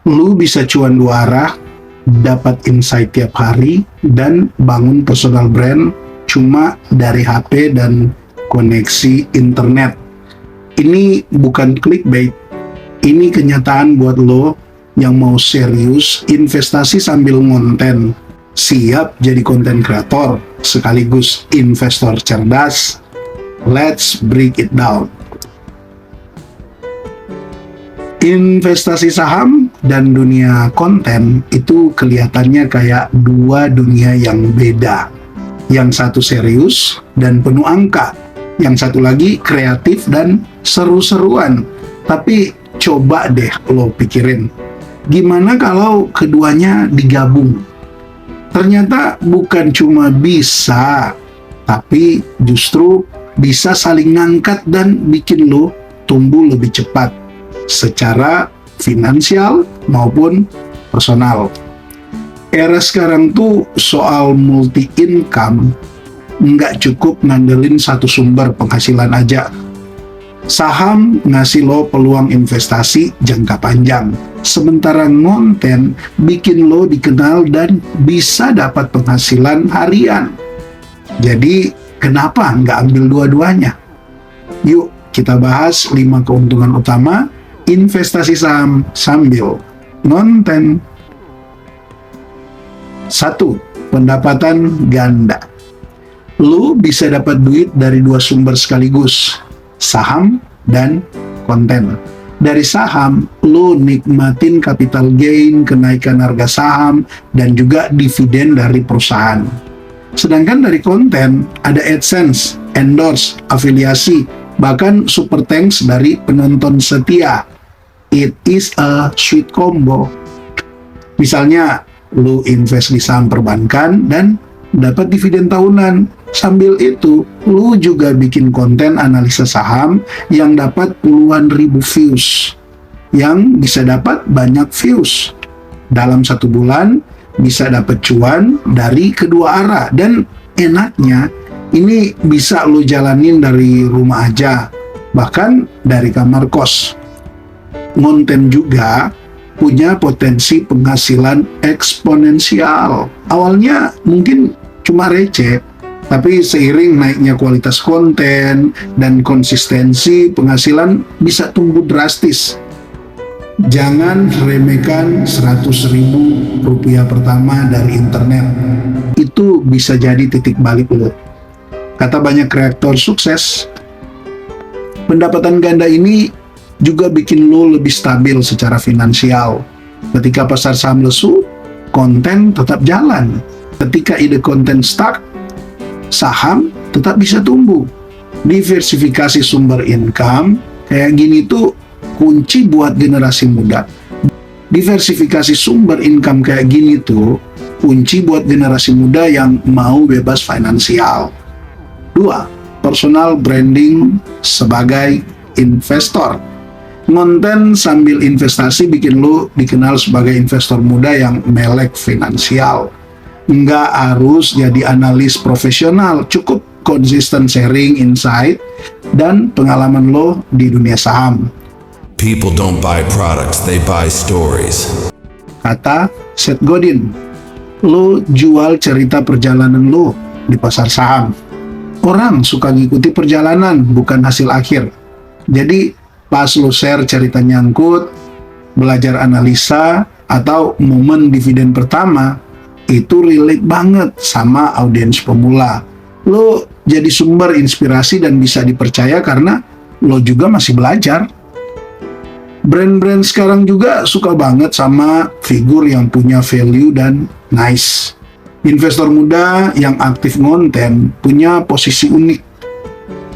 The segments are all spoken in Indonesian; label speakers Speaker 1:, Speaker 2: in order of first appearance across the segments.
Speaker 1: Lu bisa cuan dua arah, dapat insight tiap hari, dan bangun personal brand cuma dari HP dan koneksi internet. Ini bukan clickbait, ini kenyataan buat lo yang mau serius investasi sambil ngonten. Siap jadi konten kreator sekaligus investor cerdas? Let's break it down. Investasi saham dan dunia konten itu kelihatannya kayak dua dunia yang beda. Yang satu serius dan penuh angka, yang satu lagi kreatif dan seru-seruan. Tapi coba deh lo pikirin, gimana kalau keduanya digabung? Ternyata bukan cuma bisa, tapi justru bisa saling ngangkat dan bikin lo tumbuh lebih cepat secara finansial maupun personal. Era sekarang tuh soal multi income, nggak cukup ngandelin satu sumber penghasilan aja. Saham ngasih lo peluang investasi jangka panjang, sementara ngonten bikin lo dikenal dan bisa dapat penghasilan harian. Jadi kenapa nggak ambil dua-duanya? Yuk kita bahas 5 keuntungan utama investasi saham sambil ngonten. 1. Pendapatan ganda. Lu bisa dapat duit dari dua sumber sekaligus, saham dan konten. Dari saham, lu nikmatin capital gain, kenaikan harga saham, dan juga dividen dari perusahaan. Sedangkan dari konten, ada AdSense, endorse, afiliasi, bahkan super thanks dari penonton setia. It is a sweet combo. Misalnya, lu invest di saham perbankan dan dapat dividen tahunan. Sambil itu, lu juga bikin konten analisa saham yang dapat puluhan ribu views. Yang bisa dapat banyak views. Dalam 1 bulan, bisa dapat cuan dari kedua arah. Dan enaknya, ini bisa lu jalanin dari rumah aja. Bahkan dari kamar kos. Ngonten juga punya potensi penghasilan eksponensial. Awalnya mungkin cuma receh, tapi seiring naiknya kualitas konten dan konsistensi, penghasilan bisa tumbuh drastis. Jangan remehkan 100.000 rupiah pertama dari internet. Itu bisa jadi titik balik lo. Kata banyak kreator sukses, pendapatan ganda ini juga bikin lo lebih stabil secara finansial. Ketika pasar saham lesu, konten tetap jalan. Ketika ide konten stuck, saham tetap bisa tumbuh. Diversifikasi sumber income kayak gini tuh kunci buat generasi muda. Diversifikasi sumber income kayak gini tuh kunci buat generasi muda yang mau bebas finansial. 2. Personal branding sebagai investor. Ngonten sambil investasi bikin lo dikenal sebagai investor muda yang melek finansial. Nggak harus jadi analis profesional, cukup konsisten sharing insight dan pengalaman lo di dunia saham.
Speaker 2: People don't buy products, they buy stories.
Speaker 1: Kata Seth Godin, lo jual cerita perjalanan lo di pasar saham. Orang suka ngikuti perjalanan, bukan hasil akhir. Jadi pas lo share cerita nyangkut, belajar analisa, atau momen dividen pertama, itu relate banget sama audiens pemula. Lo jadi sumber inspirasi dan bisa dipercaya karena lo juga masih belajar. Brand-brand sekarang juga suka banget sama figur yang punya value dan nice. Investor muda yang aktif ngonten punya posisi unik.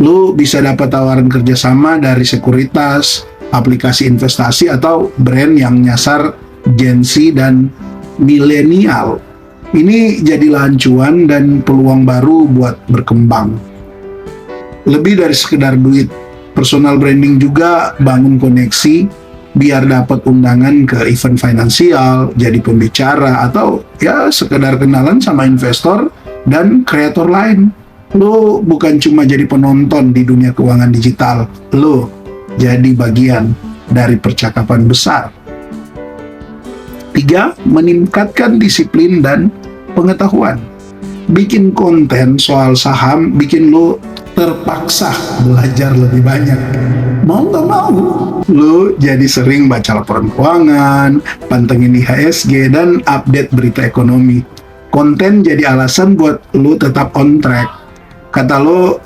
Speaker 1: Lo bisa dapat tawaran kerjasama dari sekuritas, aplikasi investasi, atau brand yang nyasar Gen Z dan milenial. Ini jadi lahan cuan dan peluang baru buat berkembang. Lebih dari sekedar duit, personal branding juga bangun koneksi biar dapat undangan ke event finansial, jadi pembicara, atau ya sekedar kenalan sama investor dan kreator lain. Lo bukan cuma jadi penonton di dunia keuangan digital, lo jadi bagian dari percakapan besar. Ketiga, meningkatkan disiplin dan pengetahuan. Bikin konten soal saham bikin lo terpaksa belajar lebih banyak. Mau nggak mau, lo jadi sering baca laporan keuangan, pantengin IHSG, dan update berita ekonomi. Konten jadi alasan buat lo tetap on track. Kata lo,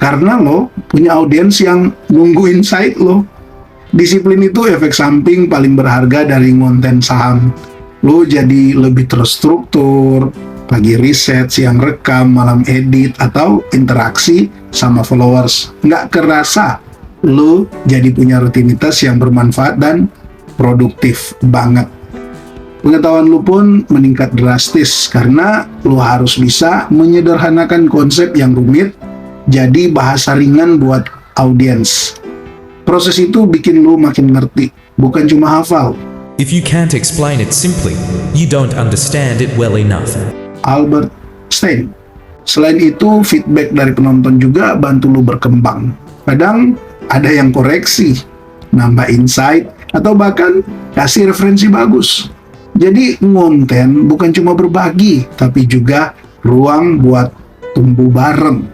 Speaker 1: karena lo punya audiens yang nunggu insight lo. Disiplin itu efek samping paling berharga dari konten saham. Lo jadi lebih terstruktur, pagi riset, siang rekam, malam edit, atau interaksi sama followers. Nggak kerasa, lo jadi punya rutinitas yang bermanfaat dan produktif banget. Pengetahuan lo pun meningkat drastis karena lo harus bisa menyederhanakan konsep yang rumit jadi bahasa ringan buat audiens. Proses itu bikin lo makin ngerti, bukan cuma hafal.
Speaker 3: If you can't explain it simply, you don't understand it well enough.
Speaker 1: Albert Einstein. Selain itu, feedback dari penonton juga bantu lo berkembang. Kadang ada yang koreksi, nambah insight, atau bahkan kasih referensi bagus. Jadi konten bukan cuma berbagi, tapi juga ruang buat tumbuh bareng.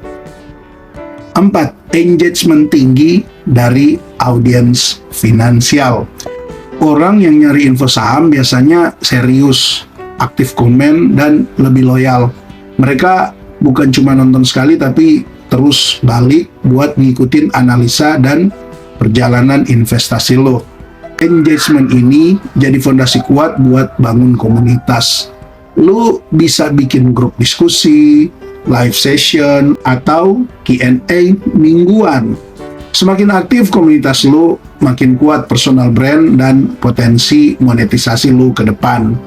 Speaker 1: 4. Engagement tinggi dari audiens finansial. Orang yang nyari info saham biasanya serius, aktif komen, dan lebih loyal. Mereka bukan cuma nonton sekali, tapi terus balik buat ngikutin analisa dan perjalanan investasi lo. Engagement ini jadi fondasi kuat buat bangun komunitas. Lo bisa bikin grup diskusi, live session, atau Q&A mingguan. Semakin aktif komunitas lo, makin kuat personal brand dan potensi monetisasi lo ke depan.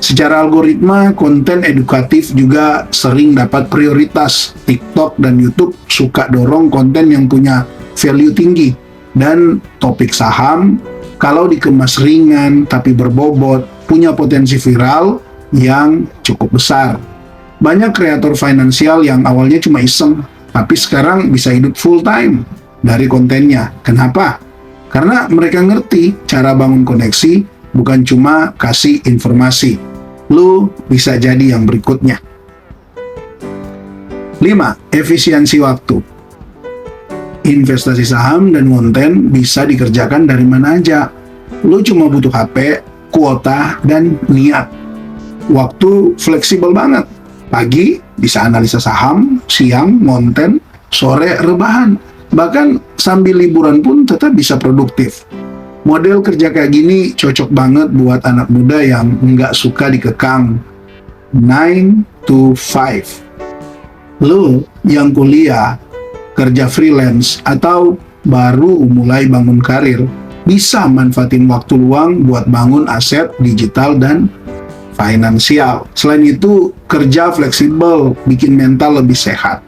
Speaker 1: Secara algoritma, konten edukatif juga sering dapat prioritas. TikTok dan YouTube suka dorong konten yang punya value tinggi. Dan topik saham, kalau dikemas ringan tapi berbobot, punya potensi viral yang cukup besar. Banyak kreator finansial yang awalnya cuma iseng, tapi sekarang bisa hidup full time dari kontennya. Kenapa? Karena mereka ngerti cara bangun koneksi, bukan cuma kasih informasi. Lu bisa jadi yang berikutnya. 5. Efisiensi waktu. Investasi saham dan konten bisa dikerjakan dari mana aja. Lu cuma butuh HP, kuota, dan niat. Waktu fleksibel banget. Pagi bisa analisa saham, siang konten, sore rebahan. Bahkan sambil liburan pun tetap bisa produktif. Model kerja kayak gini cocok banget buat anak muda yang nggak suka dikekang 9 to 5. Lo yang kuliah, kerja freelance, atau baru mulai bangun karir, bisa manfaatin waktu luang buat bangun aset digital dan finansial. Selain itu, kerja fleksibel, bikin mental lebih sehat.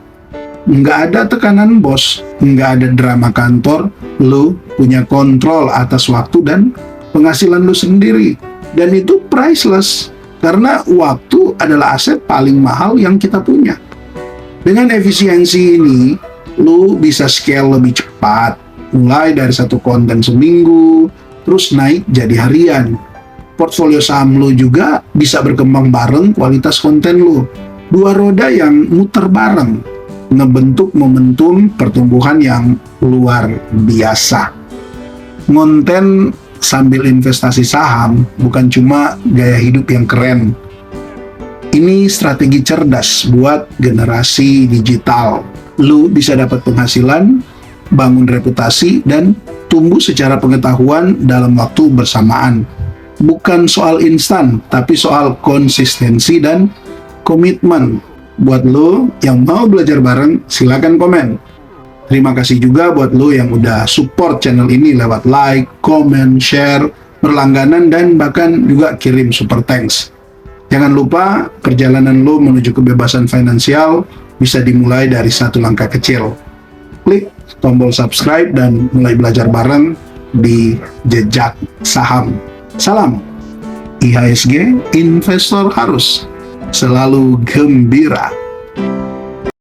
Speaker 1: Nggak ada tekanan bos, nggak ada drama kantor, lu punya kontrol atas waktu dan penghasilan lu sendiri. Dan itu priceless, karena waktu adalah aset paling mahal yang kita punya. Dengan efisiensi ini, lu bisa scale lebih cepat, mulai dari satu konten seminggu, terus naik jadi harian. Portfolio saham lo juga bisa berkembang bareng kualitas konten lo. Dua roda yang muter bareng, ngebentuk momentum pertumbuhan yang luar biasa. Konten sambil investasi saham bukan cuma gaya hidup yang keren. Ini strategi cerdas buat generasi digital. Lo bisa dapat penghasilan, bangun reputasi, dan tumbuh secara pengetahuan dalam waktu bersamaan. Bukan soal instan, tapi soal konsistensi dan komitmen. Buat lo yang mau belajar bareng, silakan komen. Terima kasih juga buat lo yang udah support channel ini lewat like, komen, share, berlangganan, dan bahkan juga kirim super thanks. Jangan lupa, perjalanan lo menuju kebebasan finansial bisa dimulai dari satu langkah kecil. Klik tombol subscribe dan mulai belajar bareng di Jejak Saham. Salam IHSG, investor harus selalu gembira.